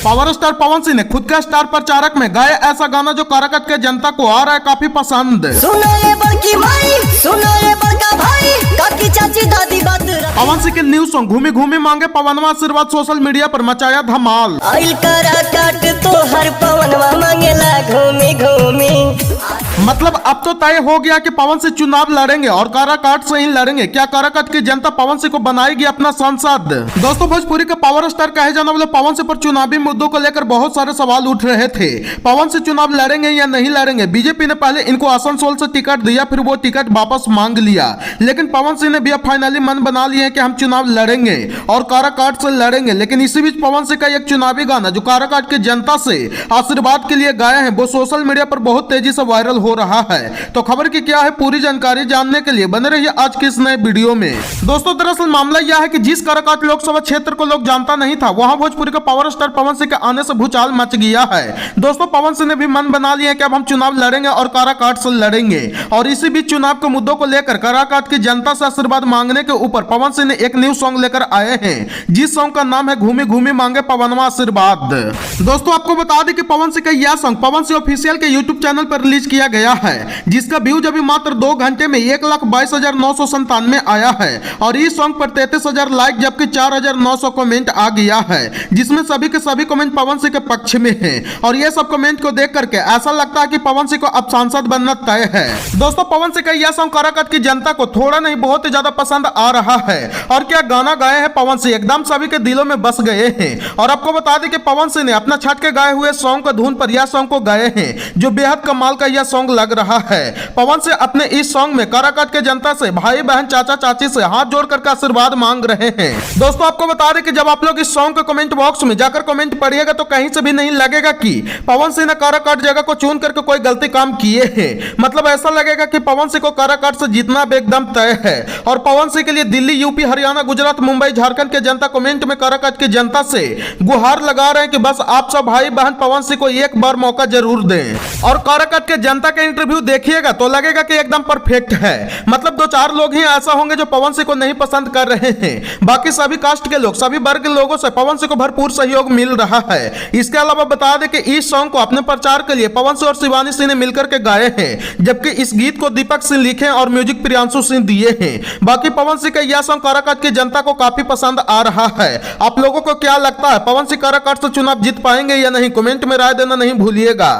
Power star Pawan Singh ने खुद का स्टार प्रचारक में गाया ऐसा गाना जो काराकाट के जनता को आ रहा है काफी पसंद। सुनो ये बड़की माई, सुनो ये बड़का भाई, काकी चाची दादी बात पवन सिंह के न्यू सॉन्ग घूमी घूमी मांगे पवनवा आशीर्वाद सोशल मीडिया पर मचाया धमाल। आइल काराकाट तो हर पवनवा मांगेला घूमी घूमी। मतलब अब तो तय हो गया कि पवन सिंह चुनाव लड़ेंगे और काराकाट से ही लड़ेंगे। क्या काराकाट की जनता पवन सिंह को बनाएगी अपना सांसद? दोस्तों, भोजपुरी का पावर स्टार कहे जाने वाले पवन सिंह पर चुनावी मुद्दों को लेकर बहुत सारे सवाल उठ रहे थे। पवन सिंह चुनाव लड़ेंगे या नहीं लड़ेंगे? बीजेपी ने पहले इनको आसनसोल से टिकट दिया, फिर वो टिकट वापस मांग लिया, लेकिन पवन सिंह ने भी अब फाइनली मन बना लिया है कि हम चुनाव लड़ेंगे और काराकाट से लड़ेंगे। लेकिन इसी बीच पवन सिंह का एक चुनावी गाना जो काराकाट की जनता से आशीर्वाद के लिए गाया है वो सोशल मीडिया पर बहुत तेजी से वायरल हो रहा है। तो खबर की क्या है पूरी जानकारी जानने के लिए बने रहिए आज की इस नए वीडियो में। दोस्तों, दरअसल मामला यह है कि जिस काराकाट लोकसभा क्षेत्र को लोग जानता नहीं था, वहां भोजपुरी का पावर स्टार पवन सिंह के आने से भूचाल मच गया है। दोस्तों, पवन सिंह ने भी मन बना लिया कि अब हम चुनाव लड़ेंगे और काराकाट से लड़ेंगे। और इसी बीच चुनाव के मुद्दों को लेकर काराकाट की जनता से आशीर्वाद मांगने के ऊपर पवन सिंह ने एक न्यू सॉन्ग लेकर आए हैं, जिस सॉन्ग का नाम है घूमी घूमी मांगे पवनवा आशीर्वाद। दोस्तों, आपको बता दें कि पवन सिंह का यह सॉन्ग पवन सिंह ऑफिशियल के यूट्यूब चैनल पर रिलीज किया गया है, जिसका व्यूज अभी मात्र 2 घंटे में 1,22,997 आया है और इस सॉन्ग पर 33,000 लाइक जबकि 4,900 कमेंट आ गया है, जिसमें सभी के सभी कमेंट पवन सिंह के पक्ष में हैं। और ये सब कमेंट को देख करके ऐसा लगता है कि पवन सिंह को अब सांसद बनना तय है। दोस्तों, पवन सिंह का यह सॉन्ग काराकाट की जनता को थोड़ा नहीं बहुत ही ज्यादा पसंद आ रहा है। और क्या गाना गाए हैं पवन सिंह, एकदम सभी के दिलों में बस गए हैं। और आपको बता दें कि पवन सिंह ने अपना छठ के गाए हुए सॉन्ग का धुन पर यह सॉन्ग को गाए हैं, जो बेहद कमाल का यह सॉन्ग लग रहा है। पवन सिंह अपने इस सॉन्ग में काराकाट के जनता से, भाई बहन चाचा चाची से हाथ जोड़ करके आशीर्वाद मांग रहे हैं। दोस्तों, आपको बता दें कि जब आप लोग इस सॉन्ग के कमेंट बॉक्स में जाकर कमेंट पढ़िएगा तो कहीं से भी नहीं लगेगा कि पवन सिंह ने काराकाट जगह को चुन करके कोई गलती काम किए हैं। मतलब ऐसा लगेगा कि पवन सिंह को काराकाट से जीतना अब एकदम तय है। और पवन सिंह के लिए दिल्ली, यूपी, हरियाणा, गुजरात, मुंबई, झारखंड के जनता कमेंट में काराकाट की जनता से गुहार लगा रहे हैं कि बस आप सब भाई बहन पवन सिंह को एक बार मौका जरूर दें। और काराकाट के जनता के इंटरव्यू देखिएगा तो लगेगा कि एकदम परफेक्ट है। मतलब 2-4 लोग ही ऐसा होंगे जो पवन सिंह को नहीं पसंद कर रहे हैं, बाकी सभी कास्ट के लोग, सभी वर्ग के लोगों से पवन सिंह को भरपूर सहयोग मिल रहा है। इसके अलावा बता दें कि इस सॉन्ग को अपने प्रचार के लिए पवन सिंह और शिवानी सिंह ने मिलकर के गाए हैं, जबकि इस गीत को दीपक सिंह लिखे और म्यूजिक प्रियांशु सिंह दिए हैं। बाकी पवन सिंह का यह सॉन्ग काराकाट की जनता को काफी पसंद आ रहा है। आप लोगों को क्या लगता है, पवन सिंह काराकाट से चुनाव जीत पाएंगे या नहीं? कमेंट में राय देना नहीं भूलिएगा।